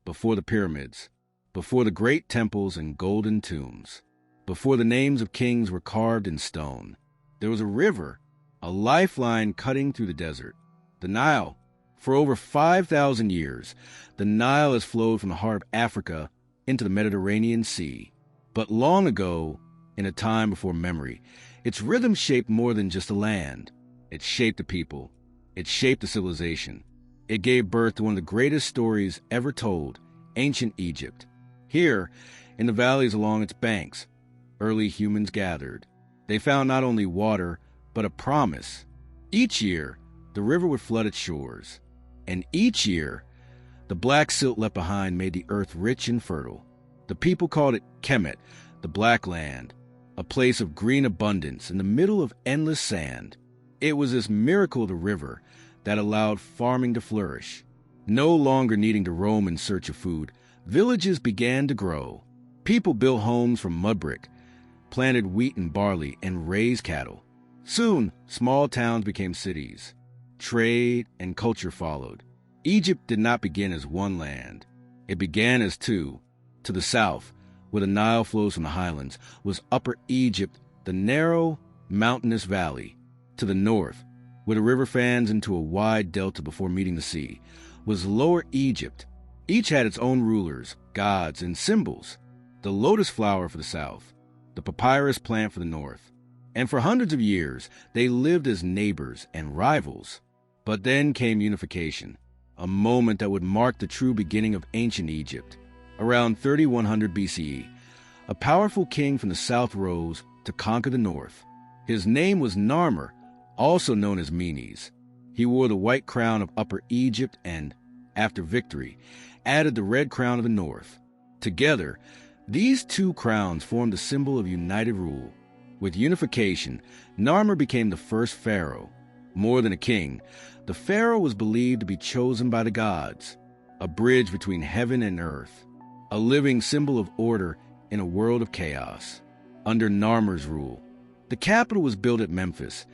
before the pyramids, before the great temples and golden tombs, before the names of kings were carved in stone. There was a river, a lifeline cutting through the desert, the Nile. For over 5,000 years, the Nile has flowed from the heart of Africa into the Mediterranean Sea. But long ago, in a time before memory, its rhythm shaped more than just the land. It shaped the people. It shaped the civilization. It gave birth to one of the greatest stories ever told, ancient Egypt. Here, in the valleys along its banks, early humans gathered. They found not only water, but a promise. Each year, the river would flood its shores. And each year, the black silt left behind made the earth rich and fertile. The people called it Kemet, the Black Land, a place of green abundance in the middle of endless sand. It was this miracle of the river that allowed farming to flourish. No longer needing to roam in search of food, villages began to grow. People built homes from mud brick, planted wheat and barley, and raised cattle. Soon, small towns became cities. Trade and culture followed. Egypt did not begin as one land. It began as two. To the south, where the Nile flows from the highlands, was Upper Egypt, the narrow, mountainous valley. To the north, where the river fans into a wide delta before meeting the sea, was Lower Egypt. Each had its own rulers, gods, and symbols. The lotus flower for the south, the papyrus plant for the north. And for hundreds of years, they lived as neighbors and rivals. But then came unification, a moment that would mark the true beginning of ancient Egypt. Around 3100 BCE, a powerful king from the south rose to conquer the north. His name was Narmer, also known as Menes. He wore the white crown of Upper Egypt and, after victory, added the red crown of the north. Together, these two crowns formed a symbol of united rule. With unification, Narmer became the first pharaoh. More than a king, the pharaoh was believed to be chosen by the gods, a bridge between heaven and earth, a living symbol of order in a world of chaos. Under Narmer's rule, the capital was built at Memphis,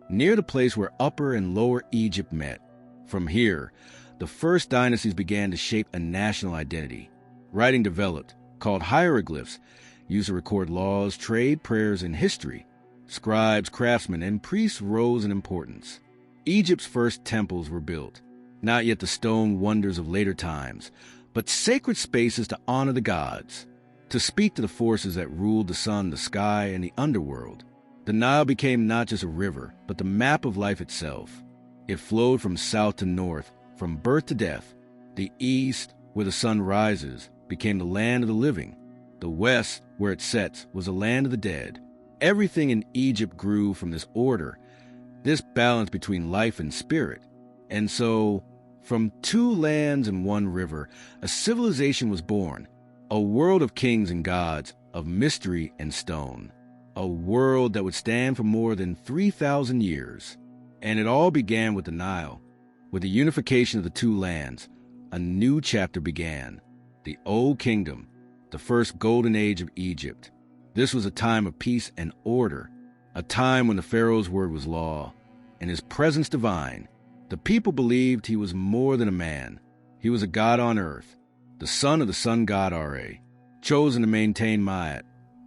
near the place where Upper and Lower Egypt met. From here, the first dynasties began to shape a national identity. Writing developed, called hieroglyphs, used to record laws, trade, prayers, and history. Scribes, craftsmen, and priests rose in importance. Egypt's first temples were built, not yet the stone wonders of later times, but sacred spaces to honor the gods, to speak to the forces that ruled the sun, the sky, and the underworld. The Nile became not just a river, but the map of life itself. It flowed from south to north, from birth to death. The east, where the sun rises, became the land of the living. The west, where it sets, was the land of the dead. Everything in Egypt grew from this order, this balance between life and spirit. And so, from two lands and one river, a civilization was born, a world of kings and gods, of mystery and stone, a world that would stand for more than 3,000 years. And it all began with the Nile. With the unification of the two lands, a new chapter began, the Old Kingdom, the first golden age of Egypt. This was a time of peace and order, a time when the pharaoh's word was law, and his presence divine. The people believed he was more than a man. He was a god on earth, the son of the sun god Ra, chosen to maintain Ma'at,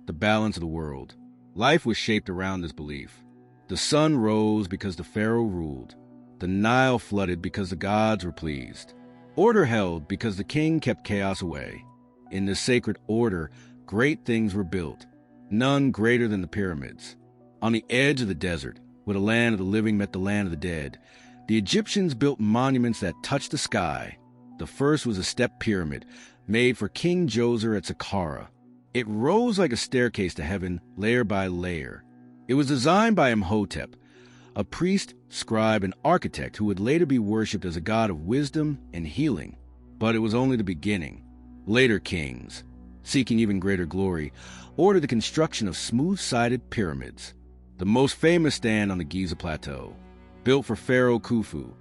the balance of the world. Life was shaped around this belief. The sun rose because the pharaoh ruled. The Nile flooded because the gods were pleased. Order held because the king kept chaos away. In this sacred order, great things were built, none greater than the pyramids. On the edge of the desert, where the land of the living met the land of the dead, the Egyptians built monuments that touched the sky. The first was a step pyramid, made for King Djoser at Saqqara. It rose like a staircase to heaven, layer by layer. It was designed by Imhotep, a priest, scribe, and architect who would later be worshipped as a god of wisdom and healing. But it was only the beginning. Later kings, seeking even greater glory, ordered the construction of smooth-sided pyramids. The most famous stand on the Giza Plateau. Built for Pharaoh Khufu,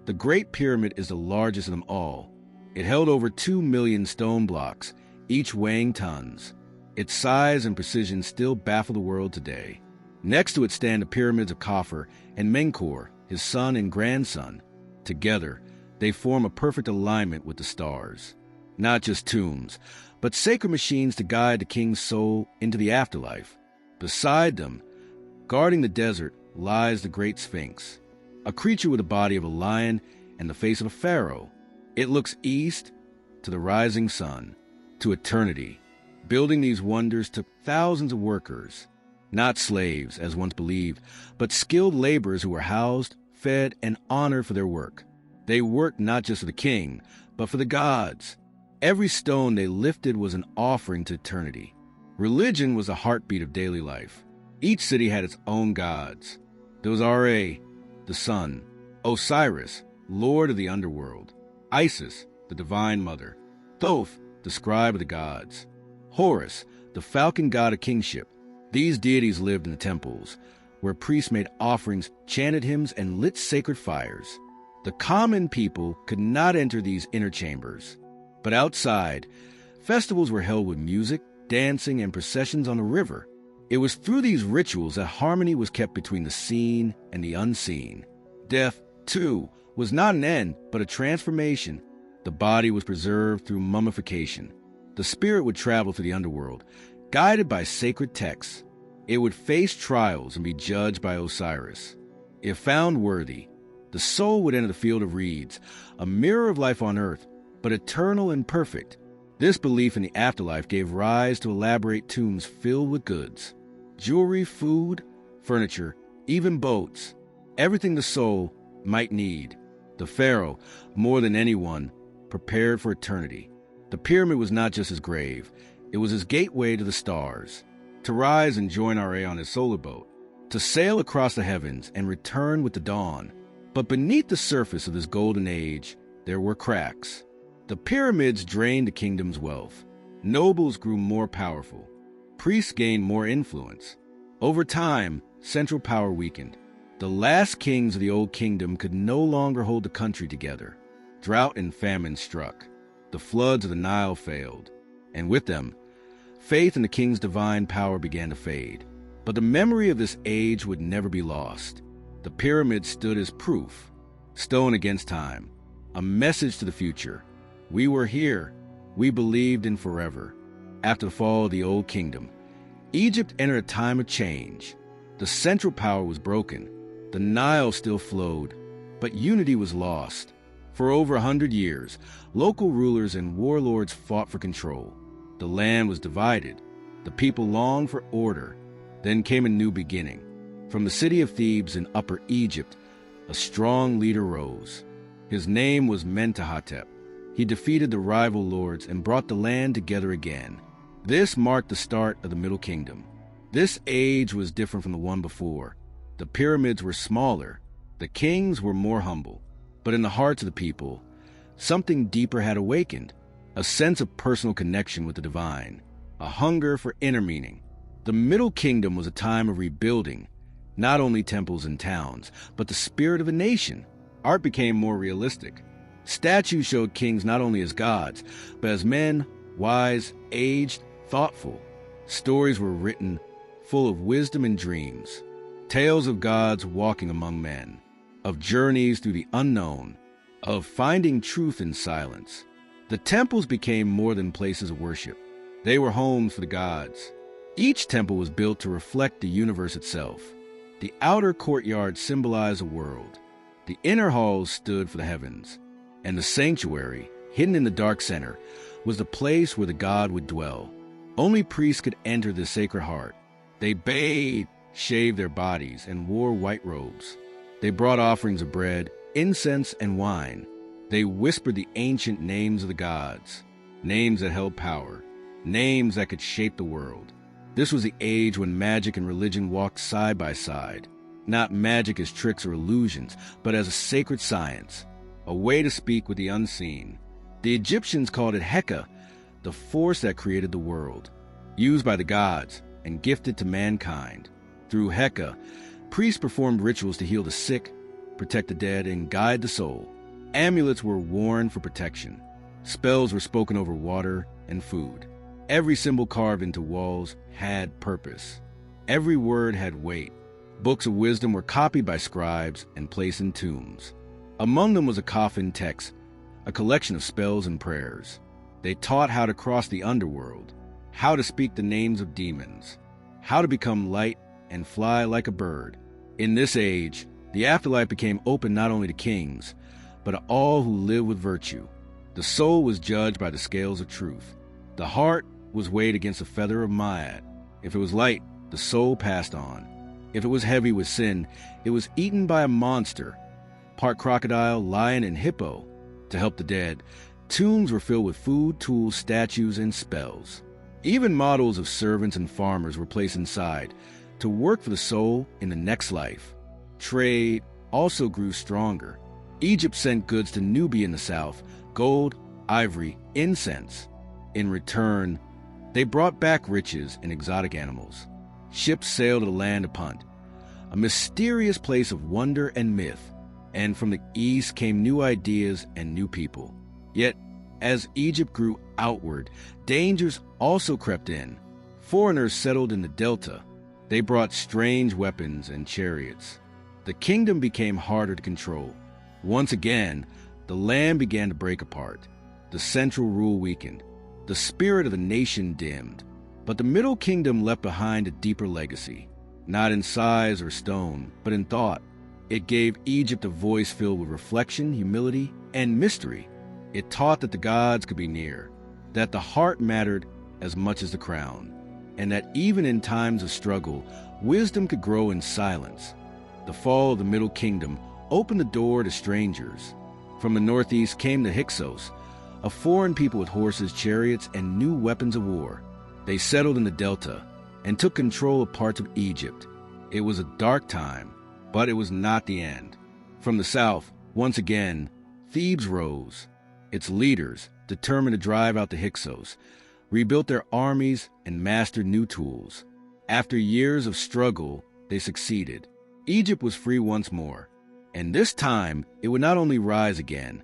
the Great Pyramid is the largest of them all. It held over 2 million stone blocks, each weighing tons. Its size and precision still baffle the world today. Next to it stand the pyramids of Khafre and Menkaure, his son and grandson. Together, they form a perfect alignment with the stars. Not just tombs, but sacred machines to guide the king's soul into the afterlife. Beside them, guarding the desert, lies the great Sphinx, a creature with the body of a lion and the face of a pharaoh. It looks east to the rising sun, to eternity. Building these wonders took thousands of workers, not slaves, as once believed, but skilled laborers who were housed, fed, and honored for their work. They worked not just for the king, but for the gods. Every stone they lifted was an offering to eternity. Religion was the heartbeat of daily life. Each city had its own gods. There was Ra, the sun; Osiris, lord of the underworld; Isis, the divine mother; Thoth, the scribe of the gods; Horus, the falcon god of kingship. These deities lived in the temples, where priests made offerings, chanted hymns, and lit sacred fires. The common people could not enter these inner chambers. But outside, festivals were held with music, dancing, and processions on the river. It was through these rituals that harmony was kept between the seen and the unseen. Death, too, was not an end, but a transformation. The body was preserved through mummification. The spirit would travel through the underworld, guided by sacred texts. It would face trials and be judged by Osiris. If found worthy, the soul would enter the field of reeds, a mirror of life on earth, but eternal and perfect. This belief in the afterlife gave rise to elaborate tombs filled with goods: jewelry, food, furniture, even boats, everything the soul might need. The pharaoh, more than anyone, prepared for eternity. The pyramid was not just his grave, it was his gateway to the stars. To rise and join Ra on his solar boat, to sail across the heavens and return with the dawn. But beneath the surface of this golden age, there were cracks. The pyramids drained the kingdom's wealth. Nobles grew more powerful. Priests gained more influence. Over time, central power weakened. The last kings of the old kingdom could no longer hold the country together. Drought and famine struck. The floods of the Nile failed. And with them, faith in the king's divine power began to fade. But the memory of this age would never be lost. The pyramids stood as proof, stone against time, a message to the future. We were here. We believed in forever. After the fall of the old kingdom, Egypt entered a time of change. The central power was broken. The Nile still flowed, but unity was lost. For over 100 years, local rulers and warlords fought for control. The land was divided. The people longed for order. Then came a new beginning. From the city of Thebes in Upper Egypt, a strong leader rose. His name was Mentuhotep. He defeated the rival lords and brought the land together again. This marked the start of the Middle Kingdom. This age was different from the one before. The pyramids were smaller. The kings were more humble. But in the hearts of the people, something deeper had awakened, a sense of personal connection with the divine, a hunger for inner meaning. The Middle Kingdom was a time of rebuilding, not only temples and towns, but the spirit of a nation. Art became more realistic. Statues showed kings not only as gods, but as men, wise, aged, thoughtful. Stories were written full of wisdom and dreams, tales of gods walking among men, of journeys through the unknown, of finding truth in silence. The temples became more than places of worship. They were homes for the gods. Each temple was built to reflect the universe itself. The outer courtyard symbolized the world. The inner halls stood for the heavens. And the sanctuary, hidden in the dark center, was the place where the god would dwell. Only priests could enter the sacred heart. They bathed, shaved their bodies, and wore white robes. They brought offerings of bread, incense, and wine. They whispered the ancient names of the gods, names that held power, names that could shape the world. This was the age when magic and religion walked side by side. Not magic as tricks or illusions, but as a sacred science, a way to speak with the unseen. The Egyptians called it Heka, the force that created the world, used by the gods and gifted to mankind. Through Heka, priests performed rituals to heal the sick, protect the dead, and guide the soul. Amulets were worn for protection. Spells were spoken over water and food. Every symbol carved into walls had purpose. Every word had weight. Books of wisdom were copied by scribes and placed in tombs. Among them was a coffin text, a collection of spells and prayers. They taught how to cross the underworld, how to speak the names of demons, how to become light and fly like a bird. In this age, the afterlife became open not only to kings, but to all who live with virtue. The soul was judged by the scales of truth. The heart was weighed against a feather of Ma'at. If it was light, the soul passed on. If it was heavy with sin, it was eaten by a monster, part crocodile, lion, and hippo. To help the dead, tombs were filled with food, tools, statues, and spells. Even models of servants and farmers were placed inside to work for the soul in the next life. Trade also grew stronger. Egypt sent goods to Nubia in the south, gold, ivory, incense. In return, they brought back riches and exotic animals. Ships sailed to the land of Punt, a mysterious place of wonder and myth, and from the east came new ideas and new people. Yet, as Egypt grew outward, dangers also crept in. Foreigners settled in the delta. They brought strange weapons and chariots. The kingdom became harder to control. Once again, the land began to break apart. The central rule weakened. The spirit of the nation dimmed. But the Middle Kingdom left behind a deeper legacy, not in size or stone, but in thought. It gave Egypt a voice filled with reflection, humility, and mystery. It taught that the gods could be near, that the heart mattered as much as the crown, and that even in times of struggle, wisdom could grow in silence. The fall of the Middle Kingdom opened the door to strangers. From the northeast came the Hyksos, a foreign people with horses, chariots, and new weapons of war. They settled in the delta and took control of parts of Egypt. It was a dark time, but it was not the end. From the south, once again, Thebes rose. Its leaders, determined to drive out the Hyksos, rebuilt their armies and mastered new tools. After years of struggle, they succeeded. Egypt was free once more, and this time it would not only rise again,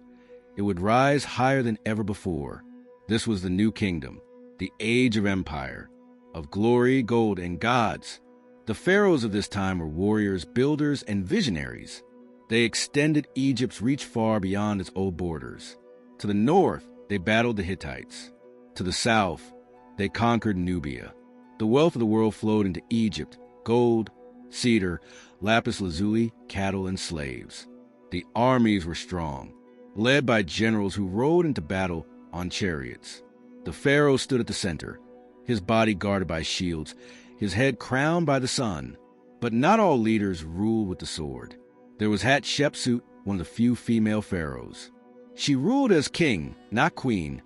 it would rise higher than ever before. This was the new kingdom, the age of empire, of glory, gold, and gods. The pharaohs of this time were warriors, builders, and visionaries. They extended Egypt's reach far beyond its old borders. To the north, they battled the Hittites. To the south, they conquered Nubia. The wealth of the world flowed into Egypt: gold, cedar, lapis lazuli, cattle, and slaves. The armies were strong, led by generals who rode into battle on chariots. The pharaoh stood at the center, his body guarded by shields, his head crowned by the sun. But not all leaders ruled with the sword. There was Hatshepsut, one of the few female pharaohs. She ruled as king, not queen,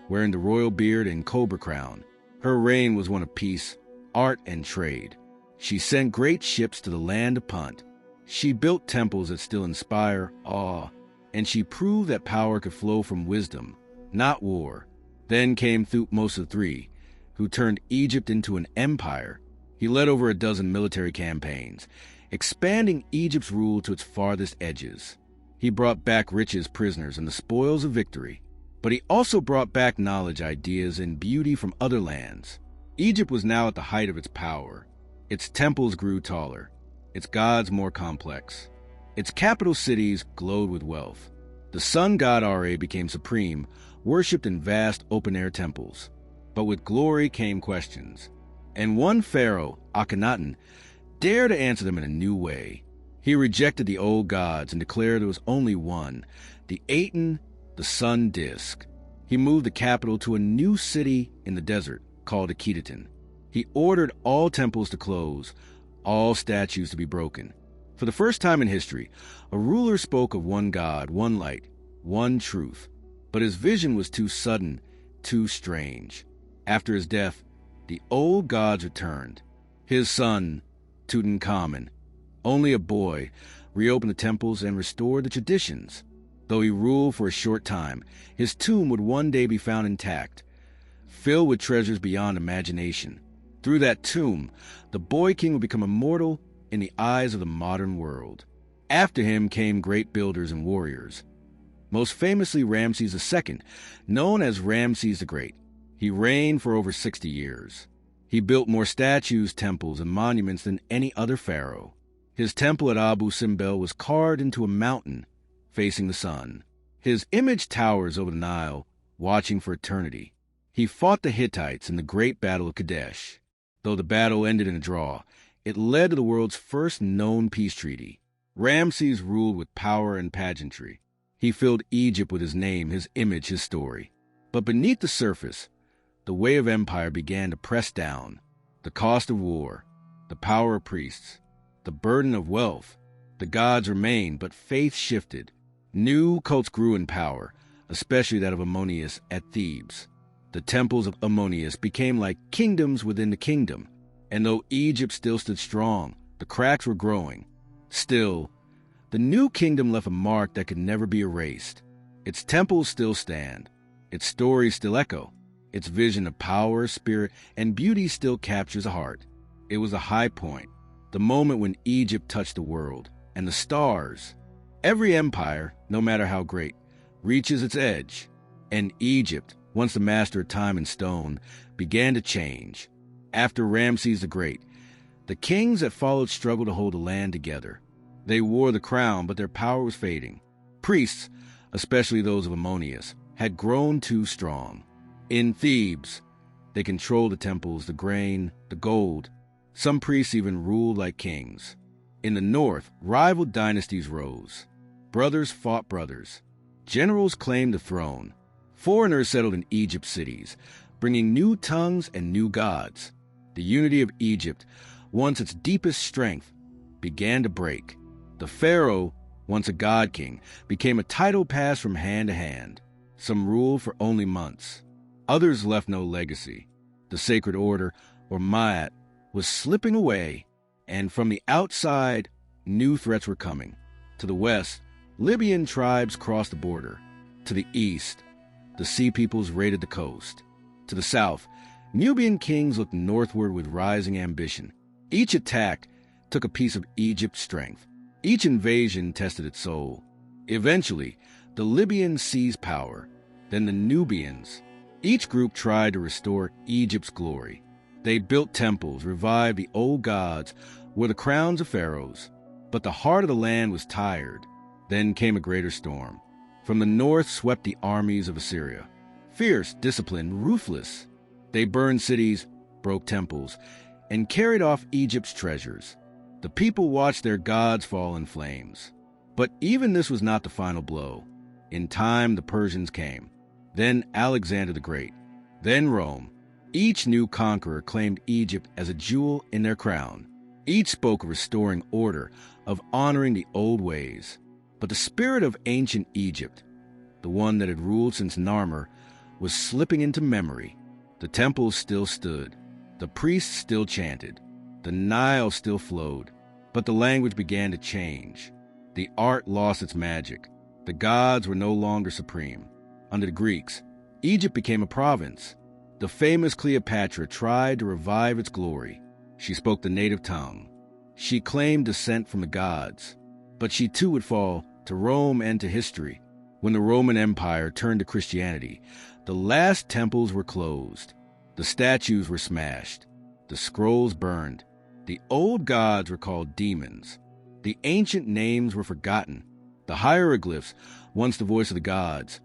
wearing the royal beard and cobra crown. Her reign was one of peace, art, and trade. She sent great ships to the land of Punt. She built temples that still inspire awe, and she proved that power could flow from wisdom, not war. Then came Thutmose III, who turned Egypt into an empire. He led over a dozen military campaigns, expanding Egypt's rule to its farthest edges. He brought back riches, prisoners, and the spoils of victory. But he also brought back knowledge, ideas, and beauty from other lands. Egypt was now at the height of its power. Its temples grew taller, its gods more complex. Its capital cities glowed with wealth. The sun god Ra became supreme, worshipped in vast open-air temples. But with glory came questions. And one pharaoh, Akhenaten, dared to answer them in a new way. He rejected the old gods and declared there was only one, the Aten, the sun disk. He moved the capital to a new city in the desert called Akhetaten. He ordered all temples to close, all statues to be broken. For the first time in history, a ruler spoke of one God, one light, one truth. But his vision was too sudden, too strange. After his death, the old gods returned. His son, Tutankhamun, only a boy, reopened the temples and restored the traditions. Though he ruled for a short time, his tomb would one day be found intact, filled with treasures beyond imagination. Through that tomb, the boy king would become immortal in the eyes of the modern world. After him came great builders and warriors. Most famously Ramses II, known as Ramses the Great. He reigned for over 60 years. He built more statues, temples, and monuments than any other pharaoh. His temple at Abu Simbel was carved into a mountain facing the sun. His image towers over the Nile, watching for eternity. He fought the Hittites in the Great Battle of Kadesh. Though the battle ended in a draw, it led to the world's first known peace treaty. Ramses ruled with power and pageantry. He filled Egypt with his name, his image, his story. But beneath the surface, the way of empire began to press down. The cost of war, the power of priests, the burden of wealth. The gods remained, but faith shifted. New cults grew in power, especially that of Ammonius at Thebes. The temples of Ammonius became like kingdoms within the kingdom. And though Egypt still stood strong, the cracks were growing. Still, the new kingdom left a mark that could never be erased. Its temples still stand. Its stories still echo. Its vision of power, spirit, and beauty still captures the heart. It was a high point, the moment when Egypt touched the world, and the stars. Every empire, no matter how great, reaches its edge. And Egypt, once the master of time and stone, began to change. After Ramses the Great, the kings that followed struggled to hold the land together. They wore the crown, but their power was fading. Priests, especially those of Ammonius, had grown too strong. In Thebes, they controlled the temples, the grain, the gold. Some priests even ruled like kings. In the north, rival dynasties rose. Brothers fought brothers. Generals claimed the throne. Foreigners settled in Egypt's cities, bringing new tongues and new gods. The unity of Egypt, once its deepest strength, began to break. The pharaoh, once a god king, became a title passed from hand to hand. Some ruled for only months. Others left no legacy. The sacred order, or Ma'at, was slipping away, and from the outside, new threats were coming. To the west, Libyan tribes crossed the border. To the east, the sea peoples raided the coast. To the south, Nubian kings looked northward with rising ambition. Each attack took a piece of Egypt's strength. Each invasion tested its soul. Eventually, the Libyans seized power, then the Nubians. Each group tried to restore Egypt's glory. They built temples, revived the old gods, wore the crowns of pharaohs. But the heart of the land was tired. Then came a greater storm. From the north swept the armies of Assyria. Fierce, disciplined, ruthless. They burned cities, broke temples, and carried off Egypt's treasures. The people watched their gods fall in flames. But even this was not the final blow. In time, the Persians came. Then Alexander the Great. Then Rome. Each new conqueror claimed Egypt as a jewel in their crown. Each spoke of restoring order, of honoring the old ways. But the spirit of ancient Egypt, the one that had ruled since Narmer, was slipping into memory. The temples still stood. The priests still chanted. The Nile still flowed. But the language began to change. The art lost its magic. The gods were no longer supreme. Under the Greeks, Egypt became a province. The famous Cleopatra tried to revive its glory. She spoke the native tongue. She claimed descent from the gods. But she too would fall to Rome and to history. When the Roman Empire turned to Christianity, the last temples were closed. The statues were smashed. The scrolls burned. The old gods were called demons. The ancient names were forgotten. The hieroglyphs, once the voice of the gods,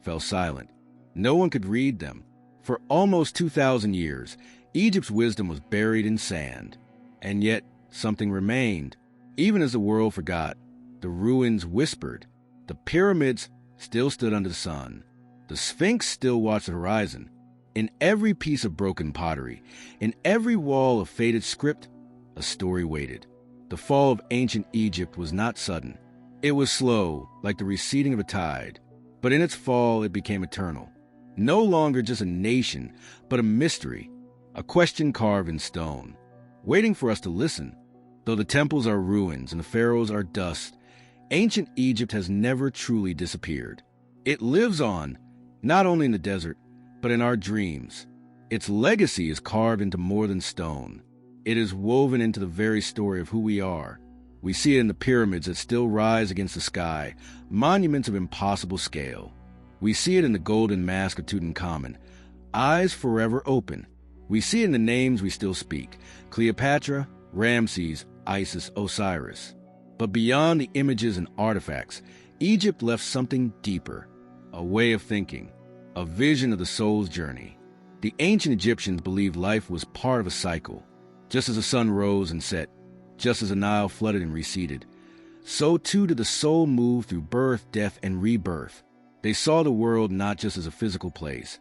fell silent. No one could read them. For almost 2,000 years, Egypt's wisdom was buried in sand. And yet, something remained. Even as the world forgot, the ruins whispered. The pyramids still stood under the sun. The Sphinx still watched the horizon. In every piece of broken pottery, in every wall of faded script, a story waited. The fall of ancient Egypt was not sudden. It was slow, like the receding of a tide. But in its fall, it became eternal. No longer just a nation, but a mystery, a question carved in stone, waiting for us to listen. Though the temples are ruins and the pharaohs are dust, ancient Egypt has never truly disappeared. It lives on, not only in the desert, but in our dreams. Its legacy is carved into more than stone. It is woven into the very story of who we are. We see it in the pyramids that still rise against the sky, monuments of impossible scale. We see it in the golden mask of Tutankhamun, eyes forever open. We see it in the names we still speak, Cleopatra, Ramses, Isis, Osiris. But beyond the images and artifacts, Egypt left something deeper, a way of thinking. a vision of the soul's journey. The ancient Egyptians believed life was part of a cycle. Just as the sun rose and set, just as the Nile flooded and receded, so too did the soul move through birth, death, and rebirth. They saw the world not just as a physical place,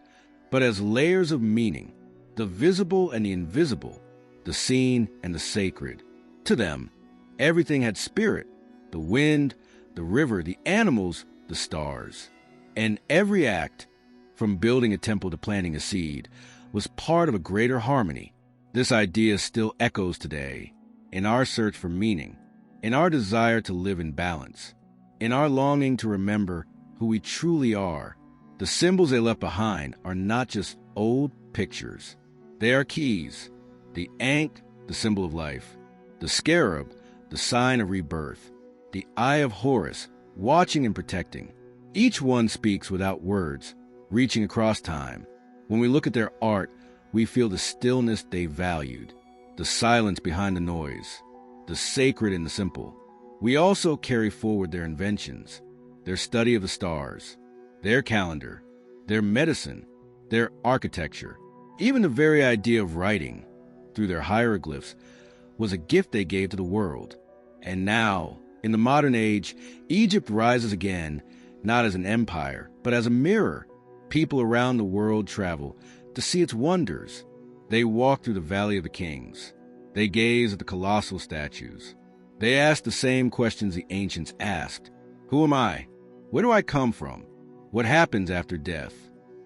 but as layers of meaning, the visible and the invisible, the seen and the sacred. To them, everything had spirit, the wind, the river, the animals, the stars. And every act, from building a temple to planting a seed, was part of a greater harmony. This idea still echoes today, in our search for meaning, in our desire to live in balance, in our longing to remember who we truly are. The symbols they left behind are not just old pictures. They are keys. The ankh, the symbol of life. The scarab, the sign of rebirth. The eye of Horus, watching and protecting. Each one speaks without words, reaching across time. When we look at their art, we feel the stillness they valued, the silence behind the noise, the sacred in the simple. We also carry forward their inventions, their study of the stars, their calendar, their medicine, their architecture. Even the very idea of writing, through their hieroglyphs, was a gift they gave to the world. And now, in the modern age, Egypt rises again, not as an empire, but as a mirror. People around the world travel to see its wonders. They walk through the Valley of the Kings. They gaze at the colossal statues. They ask the same questions the ancients asked. Who am I? Where do I come from? What happens after death?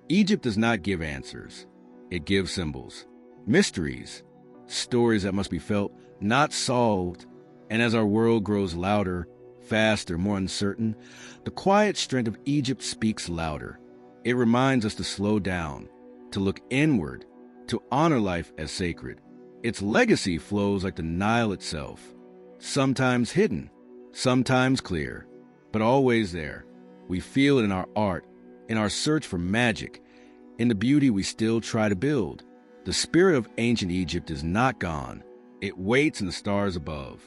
Egypt does not give answers. It gives symbols, mysteries, stories that must be felt, not solved. And as our world grows louder, faster, more uncertain, the quiet strength of Egypt speaks louder. It reminds us to slow down, to look inward, to honor life as sacred. Its legacy flows like the Nile itself, sometimes hidden, sometimes clear, but always there. We feel it in our art, in our search for magic, in the beauty we still try to build. The spirit of ancient Egypt is not gone. It waits in the stars above,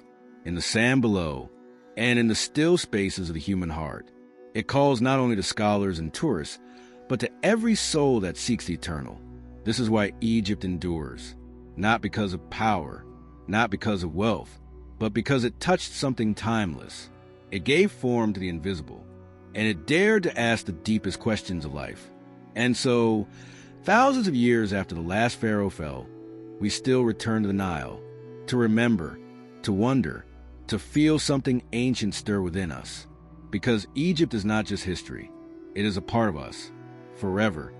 in the sand below, and in the still spaces of the human heart. It calls not only to scholars and tourists, but to every soul that seeks the eternal. This is why Egypt endures, not because of power, not because of wealth, but because it touched something timeless. It gave form to the invisible, and it dared to ask the deepest questions of life. And so, thousands of years after the last pharaoh fell, we still return to the Nile, to remember, to wonder, to feel something ancient stir within us. Because Egypt is not just history, it is a part of us, forever.